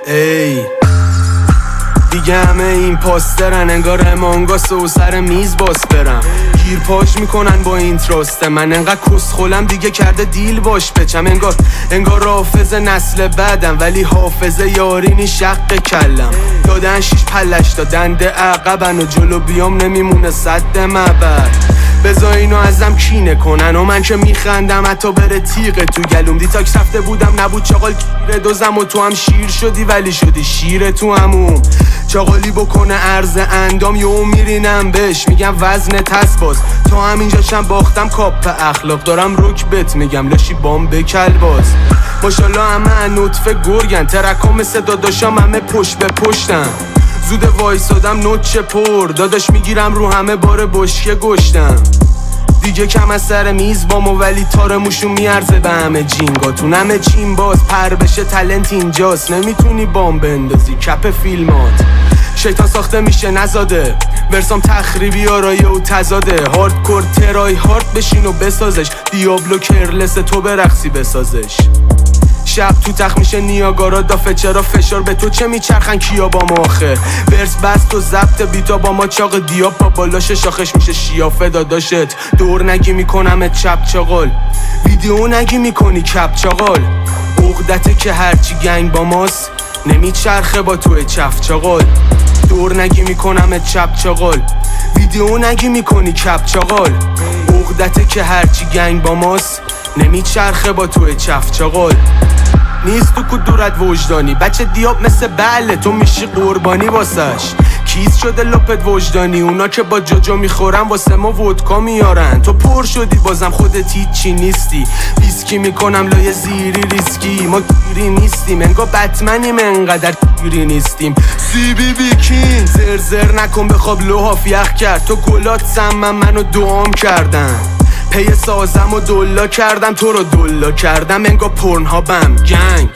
ای دیگه همه این پاسترن، انگار امانگاس و سر میز باس برم. گیر پاش میکنن با این تراسته، من انقدر کسخولم دیگه کرده دیل باش بچم. انگار حافظ نسل بعدم، ولی حافظ یارینی شق کلم. دادن 6 پلش تا دنده عقبن و جلو بیام نمیمونه صد معبد. بذار اینو ازم کینه کنن و من که میخندم حتی بره تیغ تو گلوم. دیتاکس رفته بودم نبود چاقال کیره دوزم و تو هم شیر شدی ولی شدی شیر تو هموم. چاقالی بکنه عرض اندام یهو میرینم بهش میگم وزن تست باز. تا همینجاشم باختم کاپ اخلاق، دارم رک بت میگم لاشی بام بکل باز. ماشالله همه نطفه گرگن، ترکام مثل داداشام همه پشت به پشتن. زود وایسادم نوچه پر داداش میگیرم رو همه بار بشکه گشتم. دیگه کم از سر میز بامو ولی تارموشون میارزه به همه جینگاتون. همه چین باز پر بشه تلنت اینجاست، نمیتونی بام بندازی کپ فیلمات. شیطان ساخته میشه نزاده، ورسام تخریبی آرایه و تزاده. هاردکور ترای هارد بشین و بسازش، دیابلو کرلس تو برقصی بسازش. شب تو تخت میشه نیاگارا دافه، چرا فشار به تو چه میچرخن کیا با ما آخه. ورس بست و ضبط بیتا با ما چاق دیاب پا بالاش شاخش میشه شیافه داداشت. دور نگی میکنم چپ چاقال، ویدیو نگی میکنی کپ چاقال. عقدته که هرچی گنگ با ماست نمیچرخه با توی چف چاقال. دور نگی میکنم چپ چاقال، ویدیو نگی میکنی کپ چاقال. عقدته که هرچی گنگ با ماست نمیچرخه با توی چف چاقال. نیست تو کدورت وجدانی بچه دیاب مثل بله، تو میشی قربانی واسش. کیز شده لپت وجدانی، اونا که با جاجا میخورن واسه ما ودکا میارن. تو پر شدی بازم خودت هیچی نیستی، ویسکی میکنم لای زیری ریسکی. ما گیری نیستیم انگار بتمنیم انقدر گیری نیستیم. سی بی بی کین زر نکن بخواب لحاف یخ کرد. تو گلات سمم منو دوام کردن، پی سازم و دلا کردم تو رو دلا کردم انگار پرنهابم گنگ.